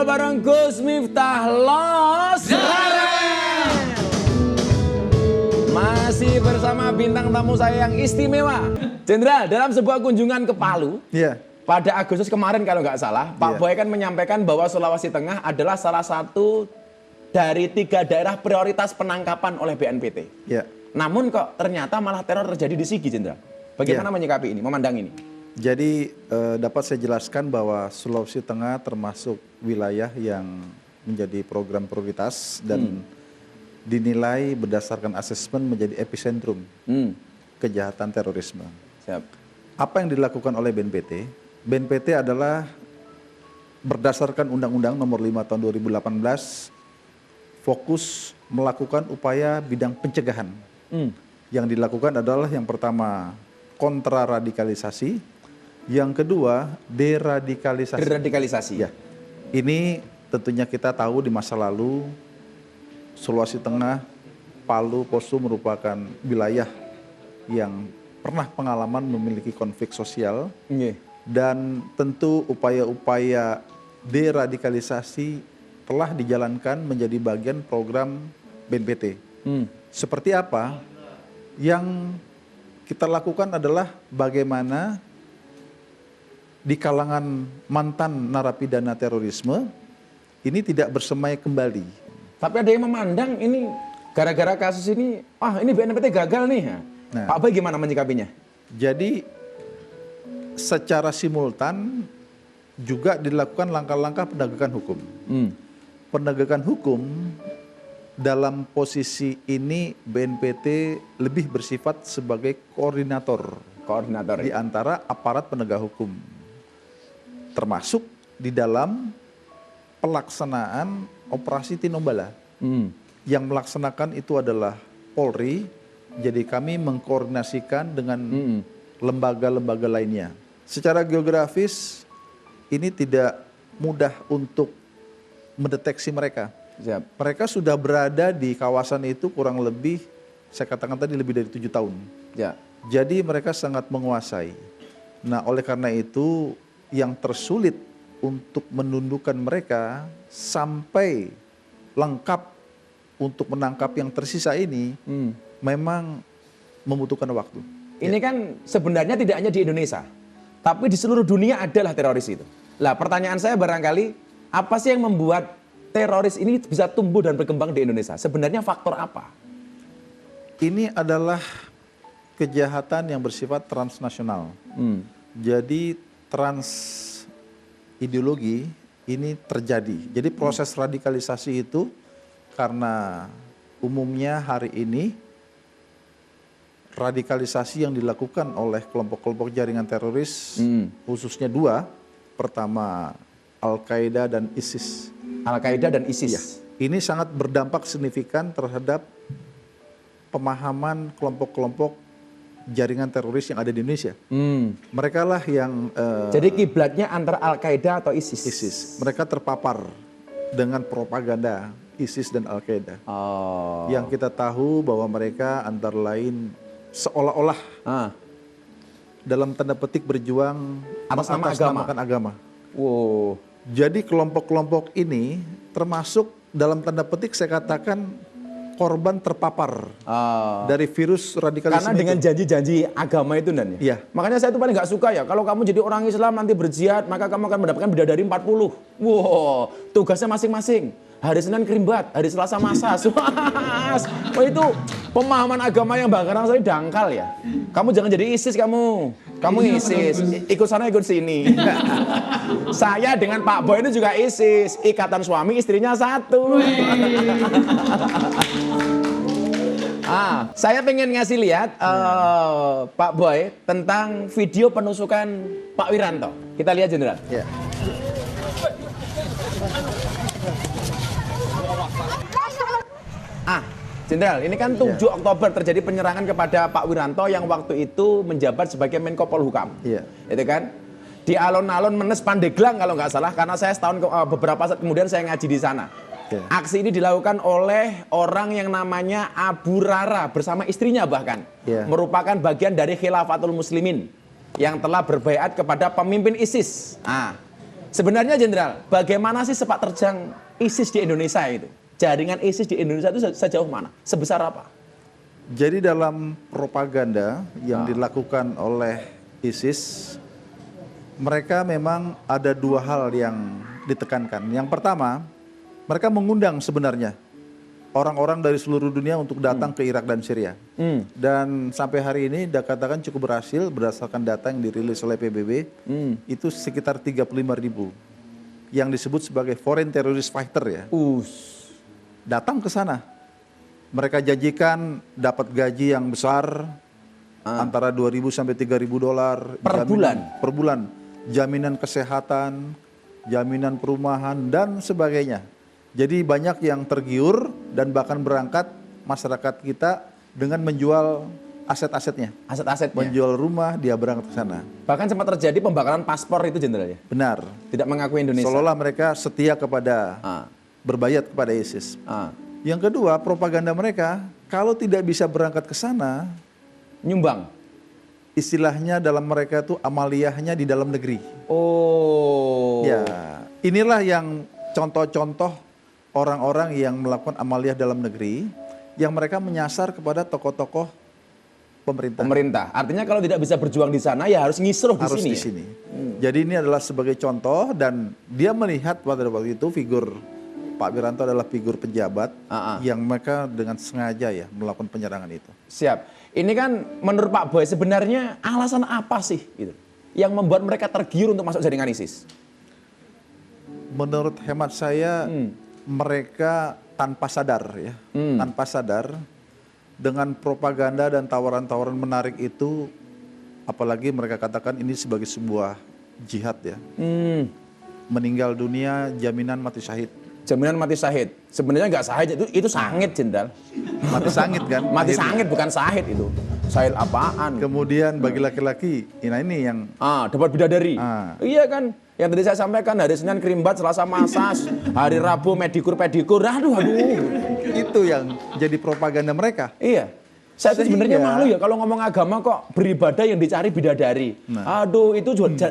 ngobrol bareng Gus Miftah Los masih bersama bintang tamu saya yang istimewa. Jenderal, dalam sebuah kunjungan ke Palu pada Agustus kemarin kalau nggak salah, Pak Boy kan menyampaikan bahwa Sulawesi Tengah adalah salah satu dari 3 daerah prioritas penangkapan oleh BNPT. Namun kok ternyata malah teror terjadi di Sigi, Jenderal. Bagaimana menyikapi ini, memandang ini? Jadi dapat saya jelaskan bahwa Sulawesi Tengah termasuk wilayah yang menjadi program prioritas dan dinilai berdasarkan asesmen menjadi epicentrum kejahatan terorisme. Siap. Apa yang dilakukan oleh BNPT? BNPT adalah berdasarkan Undang-Undang Nomor 5 Tahun 2018 fokus melakukan upaya bidang pencegahan. Yang dilakukan adalah yang pertama kontraradikalisasi. Yang kedua, deradikalisasi. Deradikalisasi. Ya. Ini tentunya kita tahu di masa lalu Sulawesi Tengah, Palu, Poso merupakan wilayah yang pernah pengalaman memiliki konflik sosial. Dan tentu upaya-upaya deradikalisasi telah dijalankan menjadi bagian program BNPT. Seperti apa? Yang kita lakukan adalah bagaimana di kalangan mantan narapidana terorisme ini tidak bersemai kembali. Tapi ada yang memandang ini gara-gara kasus ini, ini BNPT gagal nih. Nah, Pak Boy gimana menyikapinya? Jadi secara simultan juga dilakukan langkah-langkah penegakan hukum. Penegakan hukum dalam posisi ini BNPT lebih bersifat sebagai koordinator di antara aparat penegak hukum. Termasuk di dalam pelaksanaan operasi Tinombala. Yang melaksanakan itu adalah Polri, jadi kami mengkoordinasikan dengan lembaga-lembaga lainnya. Secara geografis ini tidak mudah untuk mendeteksi mereka. Mereka sudah berada di kawasan itu kurang lebih, saya katakan tadi lebih dari 7 tahun. Jadi mereka sangat menguasai. Nah, oleh karena itu yang tersulit untuk menundukkan mereka sampai lengkap untuk menangkap yang tersisa ini memang membutuhkan waktu. Ini kan sebenarnya tidak hanya di Indonesia, tapi di seluruh dunia adalah teroris itu. Lah, pertanyaan saya barangkali, apa sih yang membuat teroris ini bisa tumbuh dan berkembang di Indonesia? Sebenarnya faktor apa? Ini adalah kejahatan yang bersifat transnasional. Jadi trans ideologi ini terjadi. Jadi proses radikalisasi itu karena umumnya hari ini radikalisasi yang dilakukan oleh kelompok-kelompok jaringan teroris khususnya 2. Pertama Al-Qaeda dan ISIS. Al-Qaeda dan ISIS. Ya, ini sangat berdampak signifikan terhadap pemahaman kelompok-kelompok jaringan teroris yang ada di Indonesia. Mereka lah yang jadi kiblatnya antara Al-Qaeda atau ISIS? ISIS. Mereka terpapar dengan propaganda ISIS dan Al-Qaeda. Yang kita tahu bahwa mereka antara lain seolah-olah dalam tanda petik berjuang atas nama agama. Wow. Jadi kelompok-kelompok ini termasuk dalam tanda petik saya katakan korban terpapar dari virus radikalisme. Karena dengan janji-janji agama itu, Dan. Iya. Makanya saya itu paling nggak suka ya, kalau kamu jadi orang Islam nanti berjihad, maka kamu akan mendapatkan bidadari 40. Wow, tugasnya masing-masing. Hari Senin krimbat, hari Selasa masas. Oh, itu pemahaman agama yang bakaran saya dangkal ya. Kamu jangan jadi ISIS kamu. Kamu ISIS, ikut sana ikut sini. Saya dengan Pak Boy itu juga ISIS, ikatan suami istrinya 1. Saya pengen ngasih lihat Pak Boy tentang video penusukan Pak Wiranto. Kita lihat, Jenderal. Jenderal, ini kan 7 Oktober terjadi penyerangan kepada Pak Wiranto yang waktu itu menjabat sebagai Menko Polhukam. Itu kan? Di alun-alun Menes Pandeglang kalau nggak salah, karena saya setahun beberapa saat kemudian saya ngaji di sana. Aksi ini dilakukan oleh orang yang namanya Abu Rara bersama istrinya bahkan. Merupakan bagian dari Khilafatul Muslimin yang telah berbaiat kepada pemimpin ISIS. Sebenarnya Jenderal, bagaimana sih sepak terjang ISIS di Indonesia itu? Jaringan ISIS di Indonesia itu sejauh mana? Sebesar apa? Jadi dalam propaganda yang dilakukan oleh ISIS, mereka memang ada dua hal yang ditekankan. Yang pertama, mereka mengundang sebenarnya orang-orang dari seluruh dunia untuk datang ke Irak dan Syria. Dan sampai hari ini dikatakan cukup berhasil berdasarkan data yang dirilis oleh PBB, itu sekitar 35.000 yang disebut sebagai foreign terrorist fighter ya. Datang ke sana. Mereka janjikan dapat gaji yang besar, antara 2.000 sampai 3.000 dolar Per bulan? Per bulan. Jaminan kesehatan, jaminan perumahan, dan sebagainya. Jadi banyak yang tergiur dan bahkan berangkat masyarakat kita dengan menjual aset-asetnya. Aset-asetnya? Menjual rumah, dia berangkat ke sana. Bahkan sempat terjadi pembakaran paspor itu Jenderal ya? Benar. Tidak mengakui Indonesia? Seolah-olah mereka setia kepada, berbayat kepada ISIS. Yang kedua, propaganda mereka, kalau tidak bisa berangkat ke sana, nyumbang? Istilahnya dalam mereka itu amaliyahnya di dalam negeri. Ya, inilah yang contoh-contoh orang-orang yang melakukan amaliyah dalam negeri, yang mereka menyasar kepada tokoh-tokoh pemerintah. Pemerintah. Artinya kalau tidak bisa berjuang di sana ya harus ngisruh di sini. Harus di sini. Jadi ini adalah sebagai contoh, dan dia melihat pada waktu itu figur Pak Wiranto adalah figur pejabat yang mereka dengan sengaja ya melakukan penyerangan itu. Siap. Ini kan menurut Pak Boy sebenarnya alasan apa sih gitu yang membuat mereka tergiur untuk masuk jaringan ISIS? Menurut hemat saya, mereka tanpa sadar ya, tanpa sadar dengan propaganda dan tawaran-tawaran menarik itu, apalagi mereka katakan ini sebagai sebuah jihad ya. Meninggal dunia jaminan mati syahid. Jaminan mati syahid. Sebenarnya nggak syahid, itu sangit Jenderal. Mati sangit kan? Mati sangit bukan syahid itu. Syahid apaan? Kemudian bagi laki-laki, nah ini yang dapat bidadari. Iya kan? Yang tadi saya sampaikan hari Senin kerimbat, Selasa masas, hari Rabu pedikur. Aduh. Itu yang jadi propaganda mereka. Iya. Saya tuh sebenarnya malu ya kalau ngomong agama kok beribadah yang dicari bidadari. Aduh, itu juga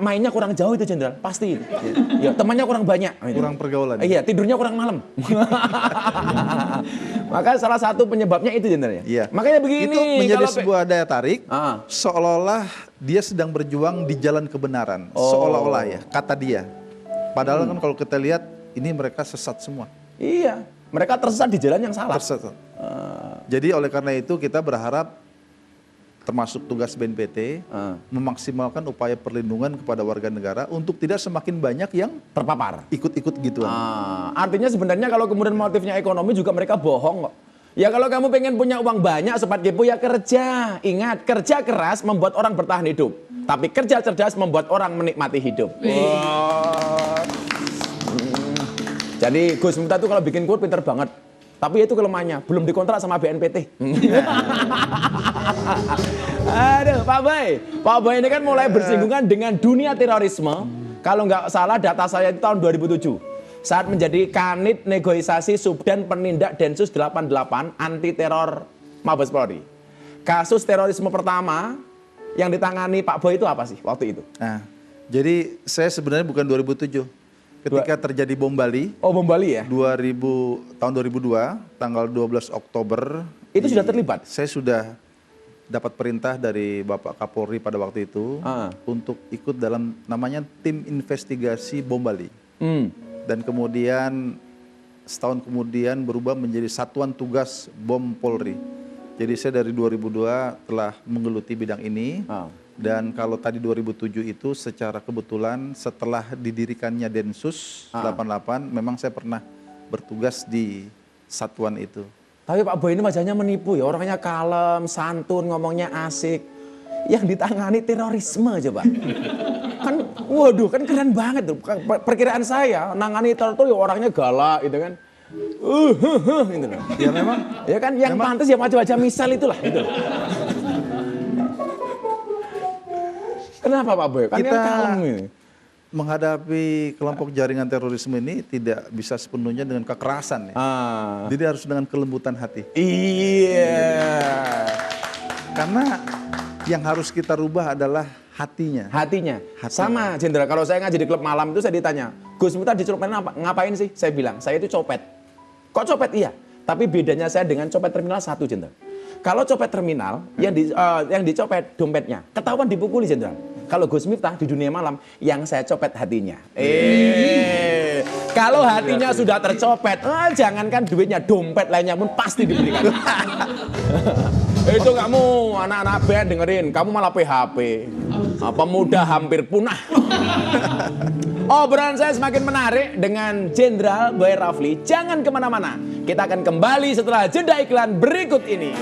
mainnya kurang jauh itu Jenderal, pasti itu. Ya, temannya kurang banyak. Kurang pergaulan. Iya, tidurnya kurang malam. Maka salah satu penyebabnya itu Jenderal ya. Iya. Makanya begini. Itu menjadi sebuah daya tarik, seolah-olah dia sedang berjuang di jalan kebenaran. Seolah-olah ya, kata dia. Padahal kan kalau kita lihat, ini mereka sesat semua. Iya, mereka tersesat di jalan yang salah. Tersesat. Jadi oleh karena itu kita berharap, termasuk tugas BNPT, memaksimalkan upaya perlindungan kepada warga negara untuk tidak semakin banyak yang terpapar, ikut-ikut gituan. Artinya sebenarnya kalau kemudian motifnya ekonomi juga mereka bohong kok. Ya kalau kamu pengen punya uang banyak sobat Kepo ya kerja. Ingat, kerja keras membuat orang bertahan hidup, tapi kerja cerdas membuat orang menikmati hidup. Jadi Gus Miftah tuh kalau bikin quote pinter banget. Tapi itu kelemahannya, belum dikontrak sama BNPT. Aduh, Pak Boy ini kan mulai bersinggungan dengan dunia terorisme. Kalau nggak salah data saya itu tahun 2007. Saat menjadi Kanit Negosiasi Subdan Penindak Densus 88 Anti Teror Mabes Polri. Kasus terorisme pertama yang ditangani Pak Boy itu apa sih waktu itu? Nah, jadi saya sebenarnya bukan 2007. Ketika terjadi bom Bali. Bom Bali ya? Tahun 2002, tanggal 12 Oktober. Itu sudah terlibat? Saya sudah dapat perintah dari Bapak Kapolri pada waktu itu untuk ikut dalam namanya tim investigasi bom Bali. Dan kemudian setahun kemudian berubah menjadi Satuan Tugas Bom Polri. Jadi saya dari 2002 telah menggeluti bidang ini. Dan kalau tadi 2007 itu secara kebetulan setelah didirikannya Densus 88, memang saya pernah bertugas di satuan itu. Tapi Pak Boy ini wajahnya menipu ya, orangnya kalem, santun, ngomongnya asik. Yang ditangani terorisme coba. Kan, waduh kan keren banget tuh. Perkiraan saya, nangani teror tuh ya orangnya galak gitu kan. Gitu loh. Ya memang. Ya kan yang pantas ya wajah-wajah misal itulah gitu. Kenapa Pak Boy? Kan kita kalem ini. Menghadapi kelompok jaringan terorisme ini tidak bisa sepenuhnya dengan kekerasan ya. Jadi harus dengan kelembutan hati. Iya. Karena yang harus kita rubah adalah hatinya. Hatinya. Sama Jenderal, kalau saya ngaji di klub malam itu saya ditanya, Gus Miftah di Terminal apa? Ngapain sih? Saya bilang, saya itu copet. Kok copet? Iya. Tapi bedanya saya dengan copet terminal satu, Jenderal. Kalau copet terminal, yang dicopet dompetnya, ketahuan dipukuli, Jenderal. Kalau Gus Miftah di dunia malam, yang saya copet hatinya. Kalau hatinya sudah tercopet, jangankan duitnya, dompet lainnya pun pasti diberikan. Itu kamu anak-anak band dengerin, kamu malah PHP. Pemuda hampir punah. Obrolan saya semakin menarik dengan Jenderal Boy Rafli. Jangan kemana-mana. Kita akan kembali setelah jeda iklan berikut ini.